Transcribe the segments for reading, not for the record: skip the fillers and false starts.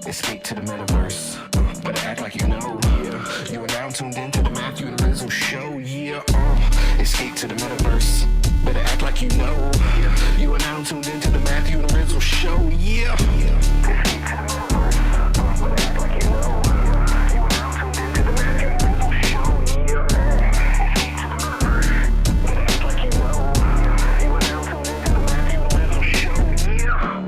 Escape to the metaverse. Better act like you know. Yeah. You are now tuned into the Matthew and Rizzle show. Yeah. Escape to the metaverse. Better act like you know. You are now tuned into the Matthew and Rizzle show. Yeah. Escape to the metaverse. Better act like you know. You are now tuned into the Matthew and Rizzle show. Yeah. Escape to the metaverse. Better act like you know. You are now tuned into the Matthew and Rizzle show. Yeah.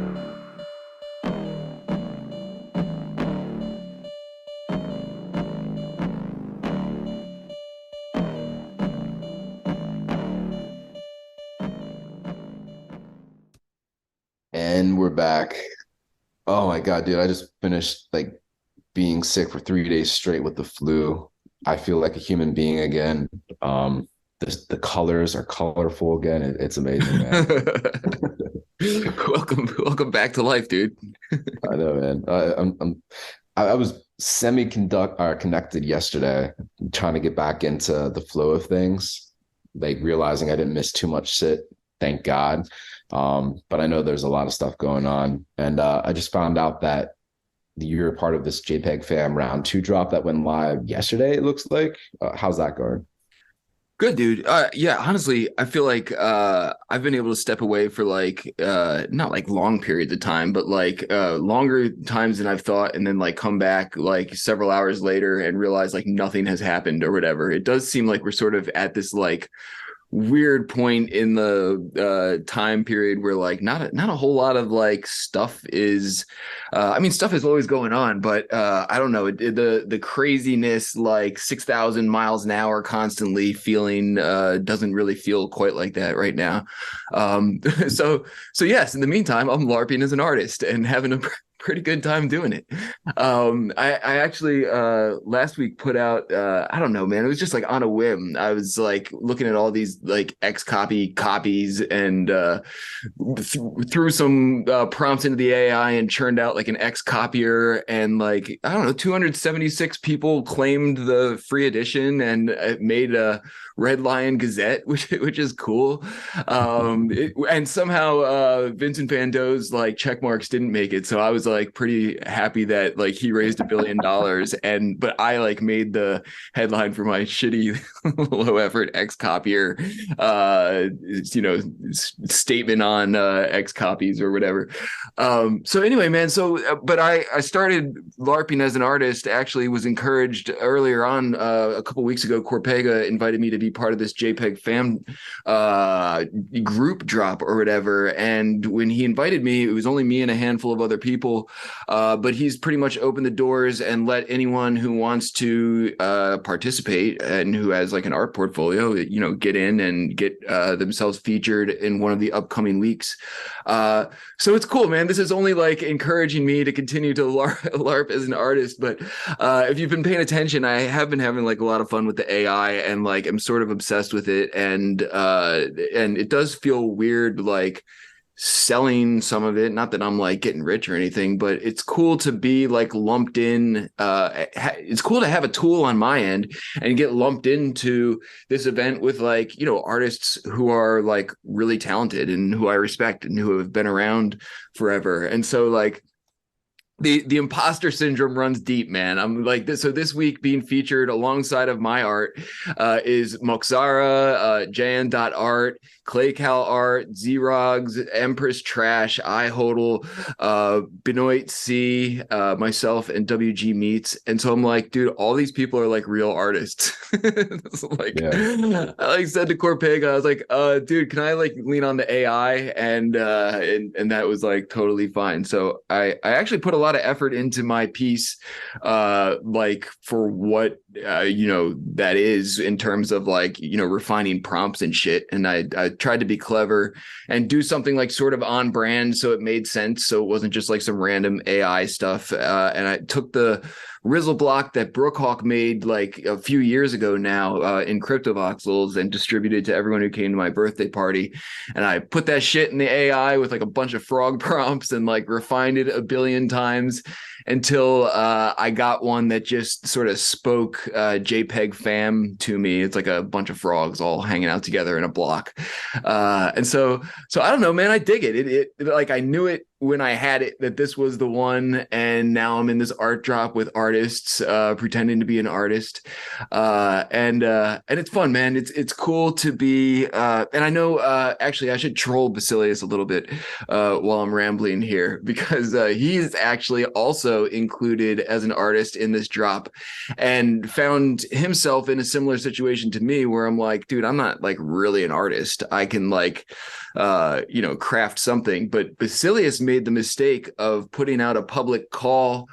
And we're back. Oh my God, dude. I just finished being sick for 3 days straight with the flu. I feel like a human being again. The colors are colorful again. It's amazing, man. Welcome back to life, dude. I know, man. I was connected yesterday, trying to get back into the flow of things, realizing I didn't miss too much shit. Thank God. But I know there's a lot of stuff going on. And I just found out that you're a part of this JPEG fam round 2 drop that went live yesterday, it looks like. How's that going? Good, dude. Yeah, honestly, I feel like I've been able to step away for not long periods of time, but longer times than I've thought, and then come back several hours later and realize nothing has happened or whatever. It does seem like we're sort of at this weird point in the time period where not a whole lot of stuff is stuff is always going on, but I don't know, the craziness 6,000 miles an hour constantly feeling doesn't really feel quite like that right now. So yes, in the meantime, I'm LARPing as an artist and having a pretty good time doing it. I actually last week put out I don't know, man, it was just on a whim. I was looking at all these XCopy copies and threw some prompts into the AI and churned out an XCopier, and I don't know, 276 people claimed the free edition, and it made a Red Lion Gazette, which is cool. And somehow Vincent Van Doe's check marks didn't make it, so I was pretty happy that he raised $1 billion, but I made the headline for my shitty low effort X copier statement on X copies or whatever. So anyway, man, but I started LARPing as an artist. Actually was encouraged earlier on a couple weeks ago. Corpega invited me to be part of this JPEG fam group drop or whatever, and when he invited me, it was only me and a handful of other people, but he's pretty much opened the doors and let anyone who wants to participate and who has an art portfolio, get in and get themselves featured in one of the upcoming weeks. So it's cool, man. This is only encouraging me to continue to LARP as an artist, but if you've been paying attention, I have been having a lot of fun with the AI, and I'm sort of obsessed with it, and it does feel weird selling some of it. Not that I'm getting rich or anything, but it's cool to be lumped in. It's cool to have a tool on my end and get lumped into this event with artists who are really talented and who I respect and who have been around forever. And so the imposter syndrome runs deep, man. I'm this. So this week being featured alongside of my art is Moxara, Jan.art, Claycal Art, Xerox, Empress Trash, iHodl, Benoit C, myself, and WG Meets. And so I'm dude, all these people are real artists. So yeah. I said to Corpega, I was dude, can I lean on the AI? And that was totally fine. So I actually put a lot of effort into my piece, for what that is in terms of refining prompts and shit. And I tried to be clever and do something sort of on brand, so it made sense, so it wasn't just some random AI stuff. And I took the Rizzle block that Brookhawk made a few years ago now in CryptoVoxels and distributed to everyone who came to my birthday party. And I put that shit in the AI with a bunch of frog prompts and refined it a billion times until I got one that just sort of spoke JPEG fam to me. It's a bunch of frogs all hanging out together in a block. And so I don't know, man, I dig it. It I knew it when I had it that this was the one, and now I'm in this art drop with artists pretending to be an artist, and it's fun, man. It's cool to be, and I know actually I should troll Basilius a little bit while I'm rambling here, because he's actually also included as an artist in this drop, and found himself in a similar situation to me, where I'm like, dude, I'm not like really an artist. I can like craft something, but Basilius made the mistake of putting out a public call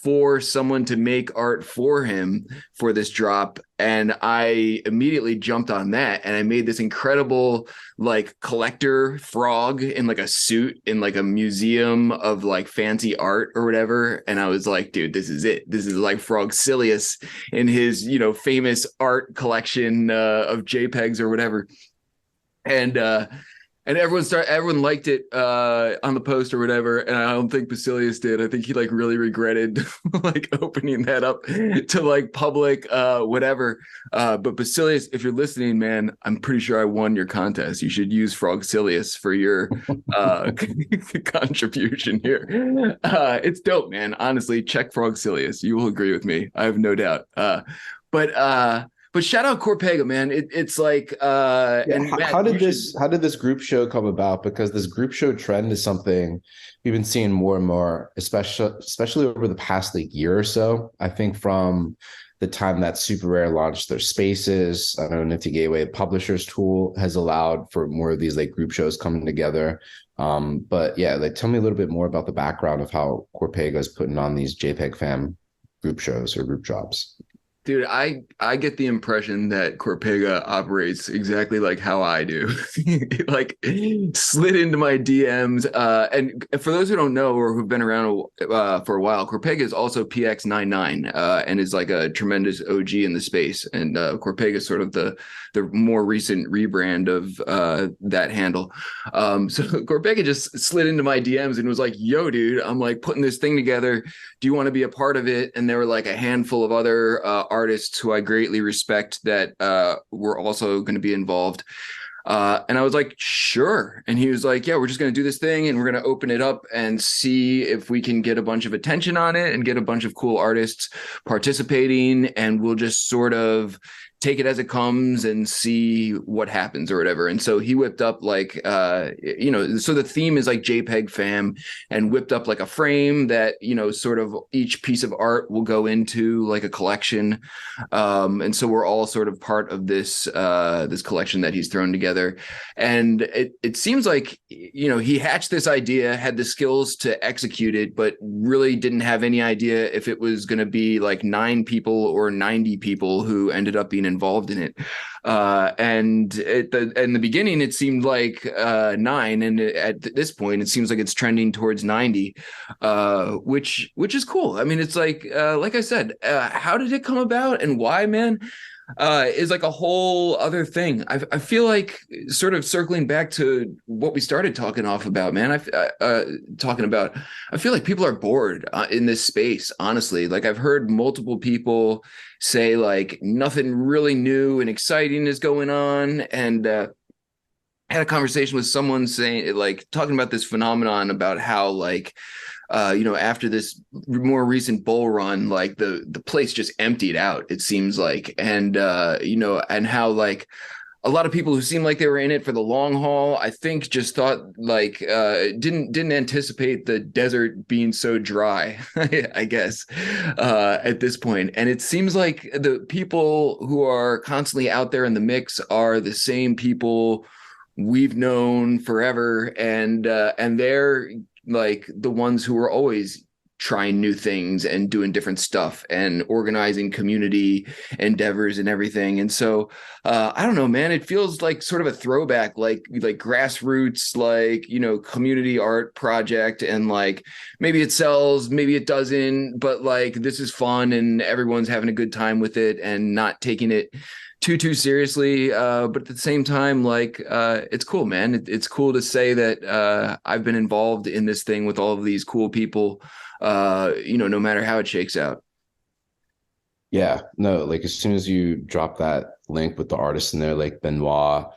for someone to make art for him for this drop, and I immediately jumped on that, and I made this incredible like collector frog in like a suit in like a museum of like fancy art or whatever, and I was like, dude, this is it. This is like Frogcilius in his famous art collection of JPEGs or whatever, and everyone liked it on the post or whatever, and I don't think Basilius did. I think he like really regretted like opening that up to like public whatever. But Basilius, if you're listening, man, I'm pretty sure I won your contest. You should use Frogcilius for your contribution here. It's dope, man. Honestly, check Frogcilius. You will agree with me. I have no doubt. But shout out Corpega, man. It's like and Matt, how did this group show come about? Because this group show trend is something we've been seeing more and more, especially over the past like year or so. I think from the time that Super Rare launched their spaces, I don't know, Nifty Gateway Publishers tool has allowed for more of these like group shows coming together. But yeah, like tell me a little bit more about the background of how Corpega is putting on these JPEG fam group shows or group drops. Dude, I get the impression that Corpega operates exactly like how I do. Like slid into my DMs. And for those who don't know or who've been around for a while, Corpega is also PX99 and is like a tremendous OG in the space. And Corpega is sort of the more recent rebrand of that handle. So Corpega just slid into my DMs and was like, yo, dude, I'm like putting this thing together. Do you want to be a part of it? And there were like a handful of other artists who I greatly respect that were also going to be involved. And I was like, sure. And he was like, yeah, we're just going to do this thing and we're going to open it up and see if we can get a bunch of attention on it and get a bunch of cool artists participating. And we'll just sort of take it as it comes and see what happens or whatever. And so he whipped up like, so the theme is like JPEG fam, and whipped up like a frame that, sort of each piece of art will go into like a collection. And so we're all sort of part of this, this collection that he's thrown together. And it seems like, he hatched this idea, had the skills to execute it, but really didn't have any idea if it was going to be like 9 people or 90 people who ended up being involved in it. And in the beginning, it seemed like 9, and at this point, it seems like it's trending towards 90, which is cool. I mean, it's like I said, how did it come about and why, man? Is like a whole other thing. I feel like sort of circling back to what we started talking about, man. I feel like people are bored in this space, honestly. Like I've heard multiple people say like nothing really new and exciting is going on. And I had a conversation with someone saying like talking about this phenomenon about how like after this more recent bull run, like the place just emptied out, it seems like. And, and how like a lot of people who seem like they were in it for the long haul, I think just thought like, didn't anticipate the desert being so dry, I guess, at this point. And it seems like the people who are constantly out there in the mix are the same people we've known forever. And they're like the ones who are always trying new things and doing different stuff and organizing community endeavors and everything. And so I don't know, man, it feels like sort of a throwback, like grassroots, like, community art project. And like, maybe it sells, maybe it doesn't, but like, this is fun and everyone's having a good time with it and not taking it too seriously, but at the same time, like it's cool, man. It's cool to say that I've been involved in this thing with all of these cool people, no matter how it shakes out. Yeah, no, like as soon as you drop that link with the artists in there, like Benoit,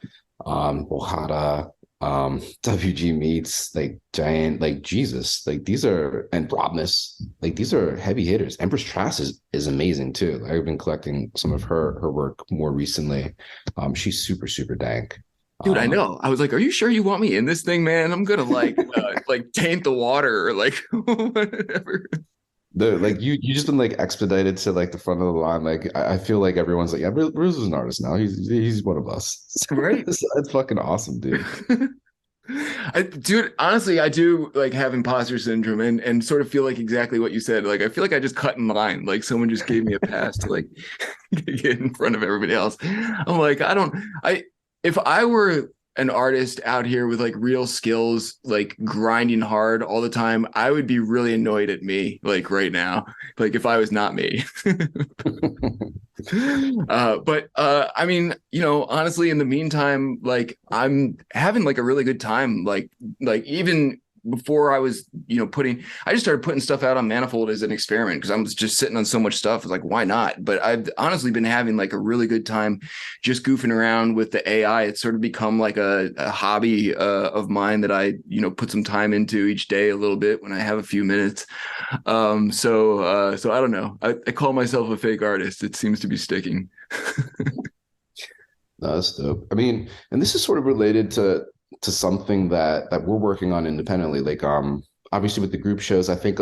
Ohara, WG Meats, like Giant, like Jesus, like these are, and Brobness, like these are heavy hitters. Empress Trask is amazing too. I've been collecting some of her work more recently. She's super dank. Dude, I Um, know. I was like, "Are you sure you want me in this thing, man? I'm gonna like taint the water or like whatever." the like you just been like expedited to like the front of the line. Like I feel like everyone's like, yeah, Bruce is an artist now. He's one of us. Right? That's fucking awesome, dude. Dude, honestly, I do like have imposter syndrome and sort of feel like exactly what you said. Like I feel like I just cut in line. Like someone just gave me a pass to like get in front of everybody else. I'm like, I if I were an artist out here with like real skills, like grinding hard all the time, I would be really annoyed at me like right now. Like if I was not me. But I mean, honestly, in the meantime, like I'm having like a really good time. Like even before I was, I just started putting stuff out on Manifold as an experiment because I was just sitting on so much stuff. I was like, why not? But I've honestly been having like a really good time just goofing around with the AI. It's sort of become like a hobby of mine that I, put some time into each day a little bit when I have a few minutes. So I don't know. I call myself a fake artist. It seems to be sticking. No, that's dope. I mean, and this is sort of related to something that we're working on independently. Like, obviously with the group shows, I think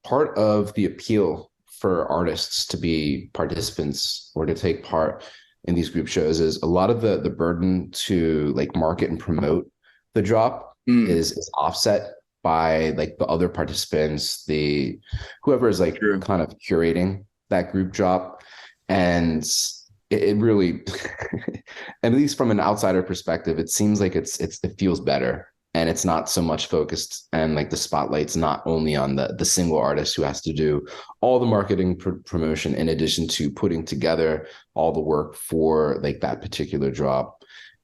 part of the appeal for artists to be participants or to take part in these group shows is a lot of the burden to like market and promote the drop Mm, is offset by like the other participants, the whoever is like true. kind of curating that group drop. And it really at least from an outsider perspective, it seems like it feels better and it's not so much focused and like the spotlight's not only on the single artist who has to do all the marketing promotion in addition to putting together all the work for like that particular drop.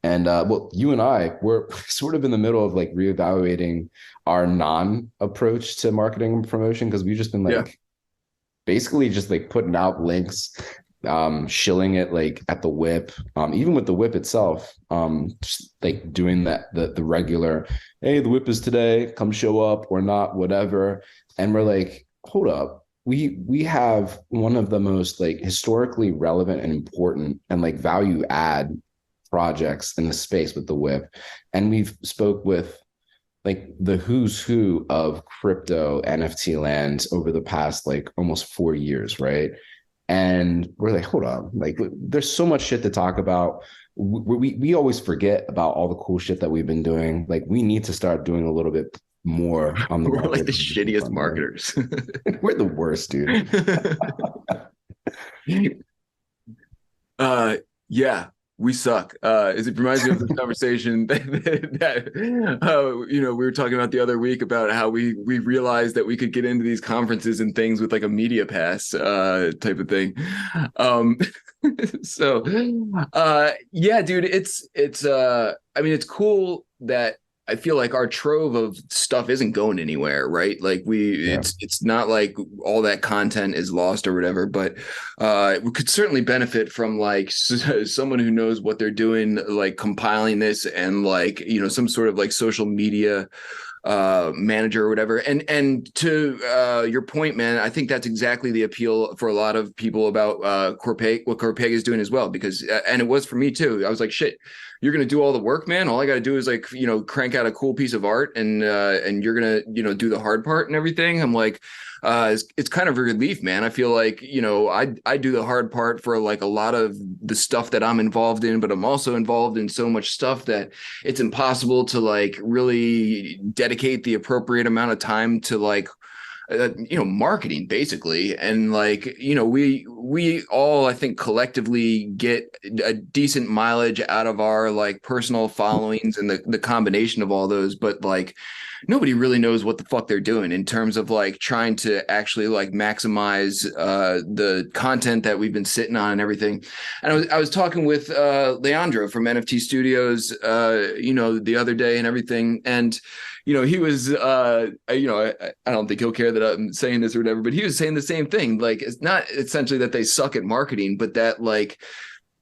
And well, you and I, we're sort of in the middle of like reevaluating our non-approach to marketing and promotion because we've just been Yeah. like basically just like putting out links, shilling it like at the whip, even with the whip itself, just like doing the regular, hey, the whip is today, come show up or not, whatever. And we're like, hold up. We have one of the most like historically relevant and important and like value add projects in the space with the whip. And we've spoke with like the who's who of crypto NFT lands over the past like almost 4 years, right? And we're like, hold on, like there's so much shit to talk about. We always forget about all the cool shit that we've been doing. Like we need to start doing a little bit more on the We're like market the shittiest front, right? marketers. We're the worst, dude. uh yeah, we suck. It reminds me of this conversation that we were talking about the other week about how we realized that we could get into these conferences and things with like a media pass type of thing. Um so yeah, dude, it's I mean it's cool that I feel like our trove of stuff isn't going anywhere, right? Like Yeah. it's not like all that content is lost or whatever, but we could certainly benefit from like someone who knows what they're doing, like compiling this and like, some sort of like social media manager or whatever. And to your point, man, I think that's exactly the appeal for a lot of people about Corpeg, what Corpeg is doing as well, because and it was for me too. I was like, shit, you're gonna do all the work, man. All I got to do is like, crank out a cool piece of art, and you're gonna, do the hard part and everything. I'm like, it's kind of a relief, man. I feel like, I do the hard part for like a lot of the stuff that I'm involved in, but I'm also involved in so much stuff that it's impossible to like really dedicate the appropriate amount of time to like marketing basically. And like, we all, I think, collectively get a decent mileage out of our like personal followings and the combination of all those, but like nobody really knows what the fuck they're doing in terms of like trying to actually like maximize the content that we've been sitting on and everything. And I was talking with Leandro from NFT Studios the other day and everything, and he was, I don't think he'll care that I'm saying this or whatever, but he was saying the same thing. Like, it's not essentially that they suck at marketing, but that like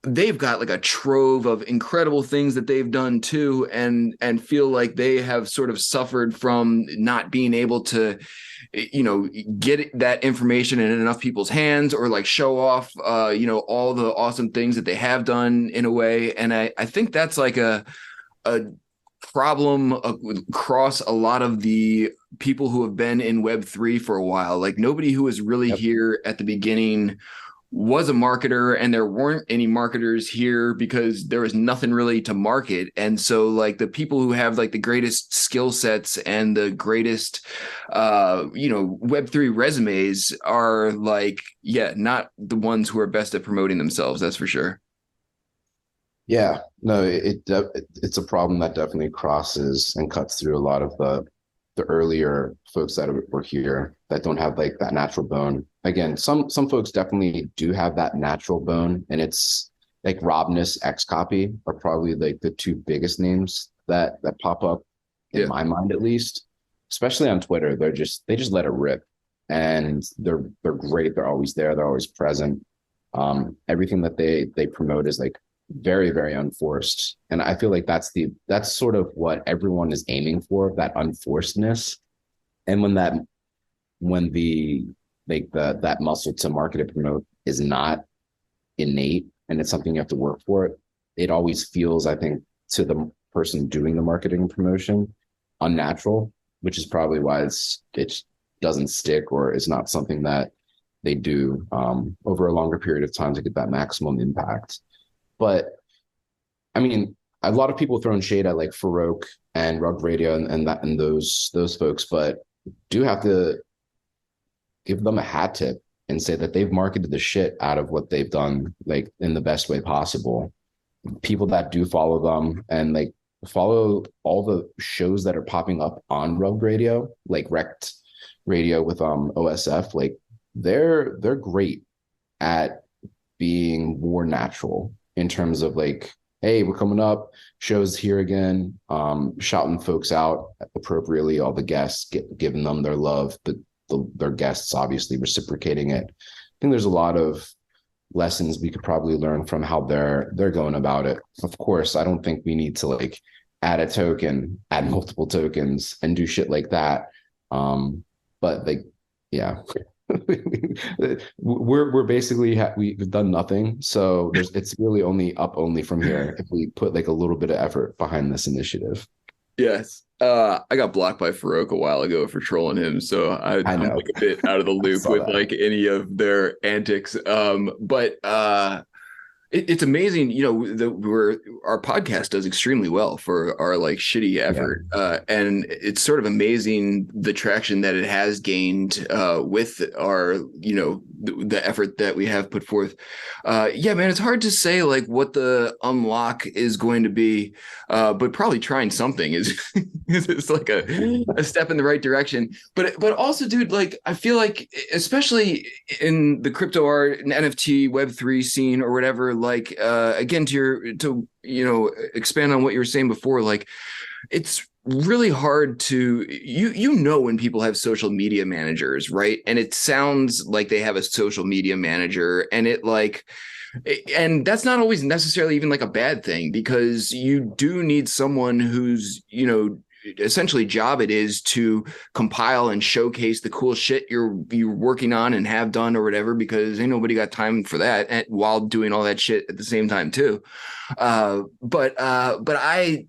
they've got like a trove of incredible things that they've done too, and feel like they have sort of suffered from not being able to, you know, get that information in enough people's hands, or like show off you know, all the awesome things that they have done in a way. And I think that's like a problem across a lot of the people who have been in Web3 for a while. Like nobody who was really here at the beginning was a marketer, and there weren't any marketers here because there was nothing really to market. And so like the people who have like the greatest skill sets and the greatest you know, Web3 resumes are like, yeah, not the ones who are best at promoting themselves, that's for sure. Yeah, no, it's a problem that definitely crosses and cuts through a lot of the earlier folks that were here that don't have like that natural bone. Again, some folks definitely do have that natural bone, and it's like Robness, Xcopy are probably like the two biggest names that pop up in my mind, at least. Especially on Twitter, they just let it rip, and they're great. They're always there. They're always present. Everything that they promote is like very, very unforced. And I feel like that's sort of what everyone is aiming for, that unforcedness. And when the like that muscle to market and promote is not innate, and it's something you have to work for, it always feels, I think, to the person doing the marketing and promotion, unnatural, which is probably why it doesn't stick, or is not something that they do over a longer period of time to get that maximum impact. But I mean, a lot of people throwing shade at like Farouk and Rug Radio and those folks, but do have to give them a hat tip and say that they've marketed the shit out of what they've done, like in the best way possible. People that do follow them and like follow all the shows that are popping up on Rug Radio, like Rect Radio with OSF, like they're great at being more natural in terms of like, hey, we're coming up, shows here again, shouting folks out appropriately, all the guests, giving them their love, their guests obviously reciprocating it. I think there's a lot of lessons we could probably learn from how they're going about it. Of course, I don't think we need to like add a token, add multiple tokens, and do shit like that. But like, yeah. we're basically we've done nothing, so it's really only from here if we put like a little bit of effort behind this initiative. Yes. I got blocked by Farouk a while ago for trolling him, so I'm like a bit out of the loop with like any of their antics. But it's amazing, you know, our podcast does extremely well for our like shitty effort. And it's sort of amazing the traction that it has gained with our, you know, the effort that we have put forth. Yeah, man, it's hard to say like what the unlock is going to be, but probably trying something is it's like a step in the right direction. But also, dude, like I feel like especially in the crypto art and NFT Web3 scene or whatever, like again to you know, expand on what you were saying before, like it's really hard to you know when people have social media managers, right? And it sounds like they have a social media manager, and it like, and that's not always necessarily even like a bad thing, because you do need someone who's, you know, essentially job it is to compile and showcase the cool shit you're working on and have done or whatever, because ain't nobody got time for that while doing all that shit at the same time too. But I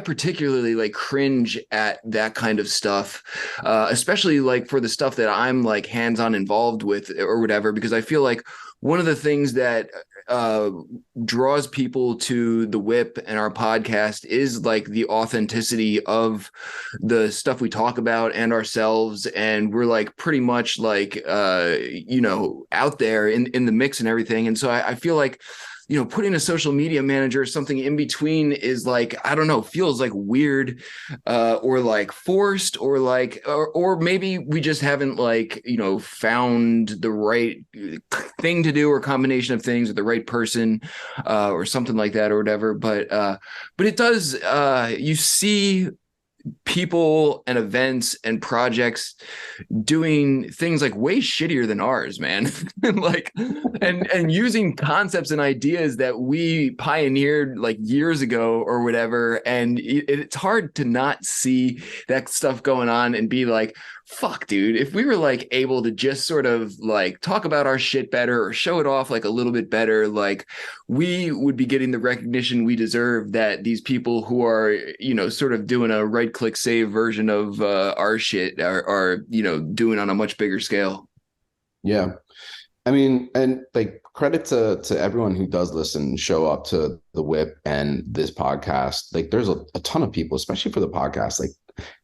particularly like cringe at that kind of stuff, especially like for the stuff that I'm like hands-on involved with or whatever, because I feel like one of the things that draws people to the whip and our podcast is like the authenticity of the stuff we talk about and ourselves, and we're like pretty much like you know, out there in the mix and everything. And so I feel like, you know, putting a social media manager or something in between is like, I don't know, feels like weird or like forced, or like, or maybe we just haven't like, you know, found the right thing to do, or combination of things, or the right person or something like that or whatever. But it does, you see people and events and projects doing things like way shittier than ours, man. Like, and using concepts and ideas that we pioneered like years ago or whatever. And it's hard to not see that stuff going on and be like, fuck, dude, if we were like able to just sort of like talk about our shit better or show it off like a little bit better, like we would be getting the recognition we deserve that these people who are, you know, sort of doing a right click save version of our shit are, you know, doing on a much bigger scale. Yeah. I mean, and like credit to everyone who does listen, show up to the Whip and this podcast. Like there's a ton of people, especially for the podcast, like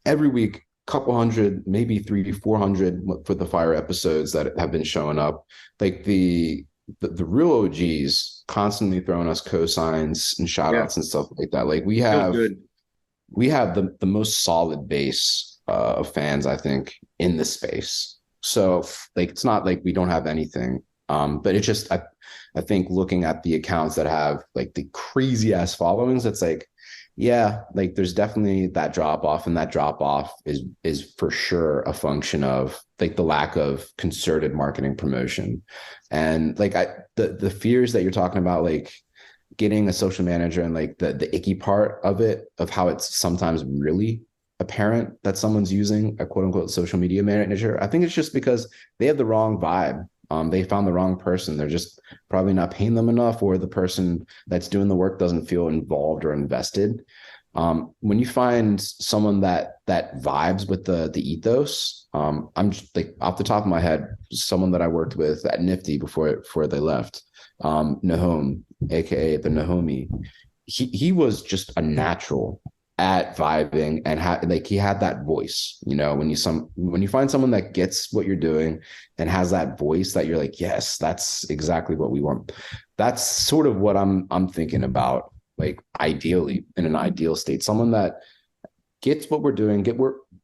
every week, couple hundred, maybe 300-400 for the Fire episodes that have been showing up. Like the real OGs constantly throwing us cosigns and shout outs and stuff like that. Like we have the most solid base of fans, I think, in this space. So like it's not like we don't have anything. But it's just I think looking at the accounts that have like the crazy ass followings, it's like, yeah, like there's definitely that drop off, and that drop off is for sure a function of like the lack of concerted marketing promotion. And like the fears that you're talking about, like getting a social manager and like the icky part of it, of how it's sometimes really apparent that someone's using a quote unquote social media manager. I think it's just because they have the wrong vibe. They found the wrong person. They're just probably not paying them enough, or the person that's doing the work doesn't feel involved or invested. When you find someone that vibes with the ethos, I'm just like off the top of my head, someone that I worked with at Nifty before they left, Nahom, aka the Nahomi. He was just a natural at vibing and he had that voice. You know, when you find someone that gets what you're doing and has that voice that you're like, yes, that's exactly what we want. That's sort of what I'm thinking about, like ideally, in an ideal state, someone that gets what we're doing,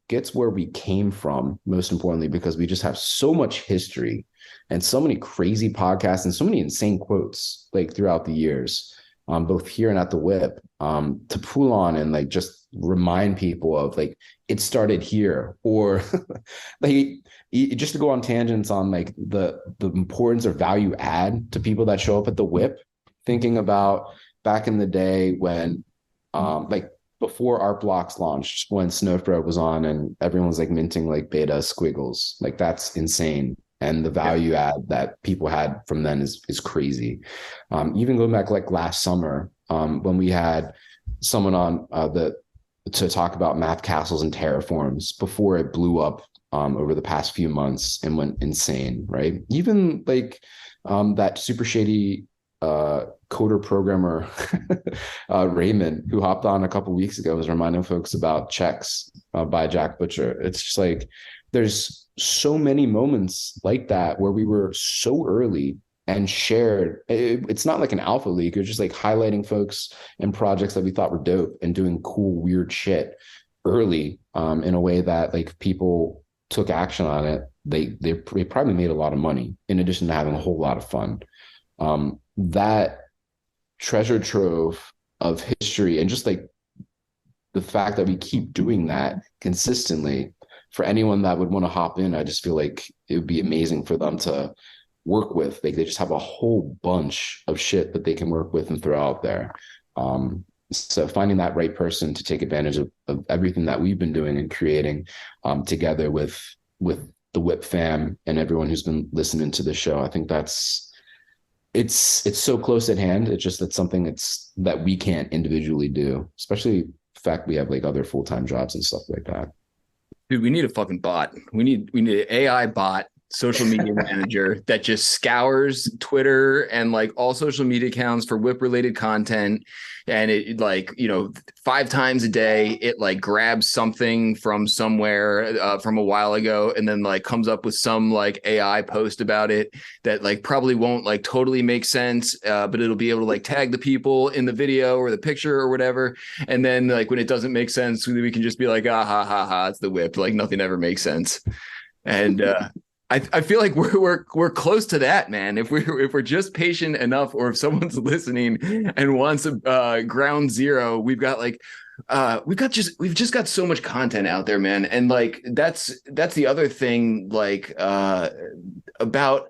gets where we came from, most importantly, because we just have so much history and so many crazy podcasts and so many insane quotes like throughout the years. Both here and at the Whip, to pull on and like just remind people of like it started here, or like just to go on tangents on like the importance or value add to people that show up at the Whip, thinking about back in the day when like before art blocks launched, when Snowfro was on and everyone was like minting like beta squiggles, like that's insane. And the value add that people had from then is crazy. Even going back like last summer, when we had someone on to talk about math castles and terraforms before it blew up over the past few months and went insane, right? Even like that super shady coder programmer Raymond, who hopped on a couple weeks ago, was reminding folks about checks by Jack Butcher. It's just like there's so many moments like that where we were so early and shared. It's not like an alpha leak. It's just like highlighting folks and projects that we thought were dope and doing cool, weird shit early in a way that like people took action on it. They probably made a lot of money in addition to having a whole lot of fun. That treasure trove of history and just like the fact that we keep doing that consistently, for anyone that would want to hop in, I just feel like it would be amazing for them to work with. Like they just have a whole bunch of shit that they can work with and throw out there. So finding that right person to take advantage of everything that we've been doing and creating together with the Whip fam and everyone who's been listening to the show, I think it's so close at hand. It's just that something that we can't individually do, especially the fact we have like other full-time jobs and stuff like that. Dude, we need a fucking bot. We need an AI bot, social media manager that just scours Twitter and like all social media accounts for Whip related content. And it like, you know, 5 times a day, it like grabs something from somewhere from a while ago and then like comes up with some like AI post about it that like probably won't like totally make sense, but it'll be able to like tag the people in the video or the picture or whatever. And then like when it doesn't make sense, we can just be like, ah, ha, ha, ha, it's the Whip. Like nothing ever makes sense. And I feel like we're close to that, man. If we're just patient enough, or if someone's listening and wants a ground zero, we've got like we've just got so much content out there, man. And like that's the other thing, like about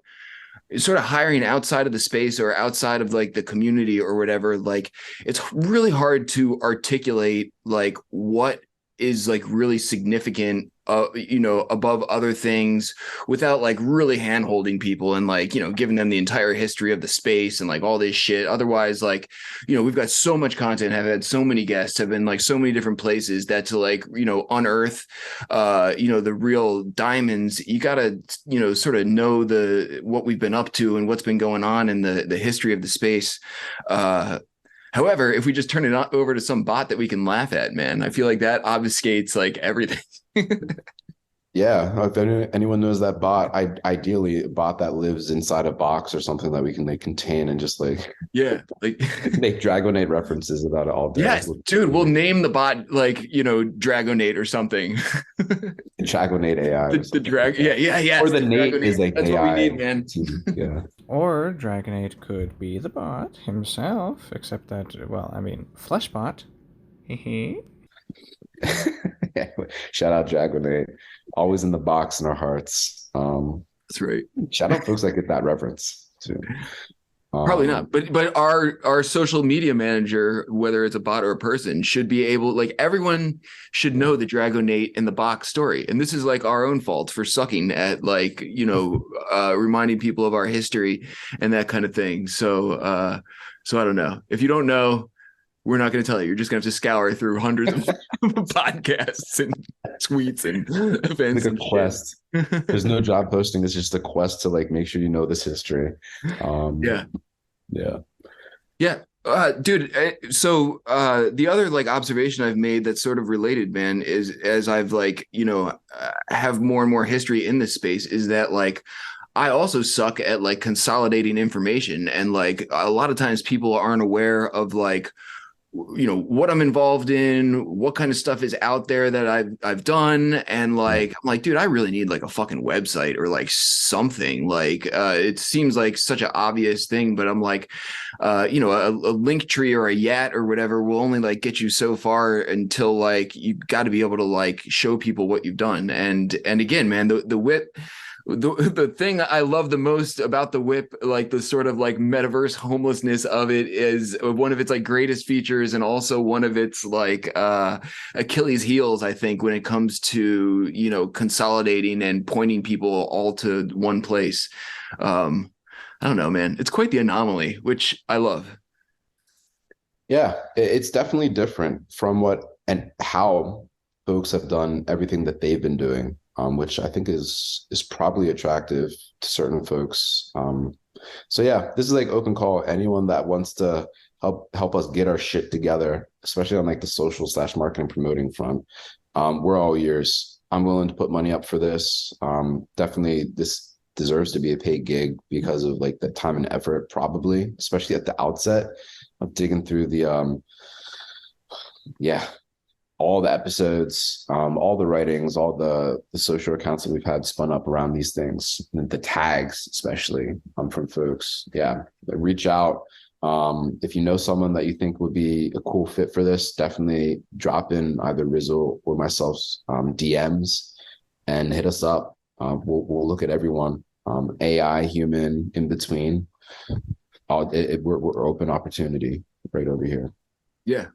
sort of hiring outside of the space or outside of like the community or whatever. Like it's really hard to articulate like what is like really significant, above other things without like really hand holding people and like, giving them the entire history of the space and like all this shit. Otherwise, like, we've got so much content, have had so many guests, have been like so many different places that to like, unearth, the real diamonds, you gotta, sort of know what we've been up to and what's been going on in the history of the space. However, if we just turn it over to some bot that we can laugh at, man, I feel like that obfuscates like everything. Yeah, if anyone knows that bot, ideally a bot that lives inside a box or something that we can like contain and just like Yeah, like make Dragonate references about it all day. yes, dude, we'll name the bot like Dragonate or something. Dragonate AI. The drag, yeah. Or the Nate Dragonate. is like That's AI. what we need, man. Yeah. Or Dragonate could be the bot himself, except that, well, I mean, Fleshbot. Hee. Shout out Dragonate. Always in the box in our hearts. That's right. Shout out folks that get that reference too. Probably not, but our social media manager, whether it's a bot or a person, should be able, like everyone should know the Dragonate in the box story, and this is like our own fault for sucking at like reminding people of our history and that kind of thing. So I don't know. If you don't know, we're not going to tell you. You're just going to have to scour through hundreds of podcasts and tweets and events. Like a quest. There's no job posting. It's just a quest to like make sure you know this history. Yeah. Dude. So the other like observation I've made that's sort of related, man, is as I've like have more and more history in this space, is that like I also suck at like consolidating information, and like a lot of times people aren't aware of like what I'm involved in, what kind of stuff is out there that I've done. And like, I'm like, dude, I really need like a fucking website or like something. Like, it seems like such an obvious thing, but I'm like, a link tree or a Yat or whatever will only like get you so far until like, you got to be able to like show people what you've done. And again, man, the whip, the thing I love the most about the whip, like the sort of like metaverse homelessness of it, is one of its like greatest features and also one of its like Achilles heels, I think, when it comes to consolidating and pointing people all to one place. I don't know, man, it's quite the anomaly, which I love. Yeah, it's definitely different from what and how folks have done everything that they've been doing, which I think is probably attractive to certain folks. So yeah, this is like open call. Anyone that wants to help us get our shit together, especially on like the social / marketing promoting front, we're all ears. I'm willing to put money up for this. Definitely, this deserves to be a paid gig because of like the time and effort, probably, especially at the outset of digging through the all the episodes, all the writings, all the social accounts that we've had spun up around these things, the tags, especially from folks. Yeah, reach out. If you know someone that you think would be a cool fit for this, definitely drop in either Rizzle or myself's DMs and hit us up. We'll look at everyone, AI, human, in between. We're open opportunity right over here. Yeah.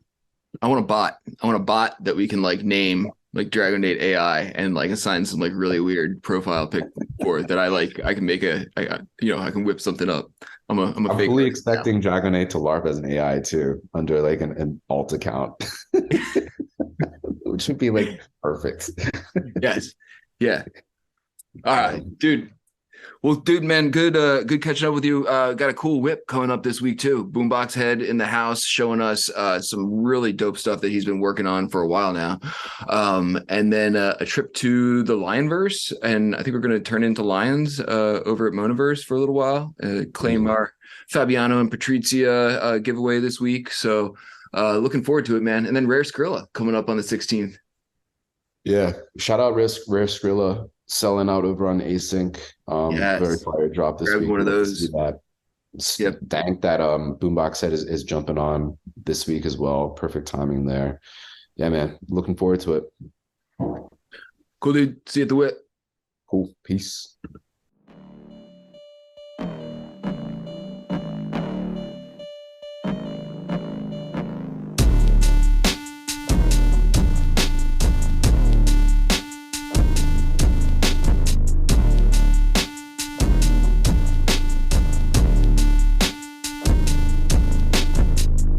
I want a bot that we can like name like Dragonate AI and like assign some like really weird profile pic for that. I can make I can whip something up. I'm fully expecting Dragonate to LARP as an AI too, under like an alt account, which would be like perfect. Yes. Yeah. All right, dude. Well, dude, man, good catching up with you. Got a cool whip coming up this week too. Boombox Head in the house showing us some really dope stuff that he's been working on for a while now. And then a trip to the Lionverse, and I think we're going to turn into lions over at Monaverse for a little while. Claim our Fabiano and Patrizia giveaway this week. So looking forward to it, man. And then Rare Skrilla coming up on the 16th. Yeah, shout out Rare Skrilla. Selling out over on Async. Yes. Very fire drop this week. One of those. Yep. Thank that Boombox Head is jumping on this week as well. Perfect timing there. Yeah, man. Looking forward to it. Cool, dude. See you at the wit. Cool. Peace.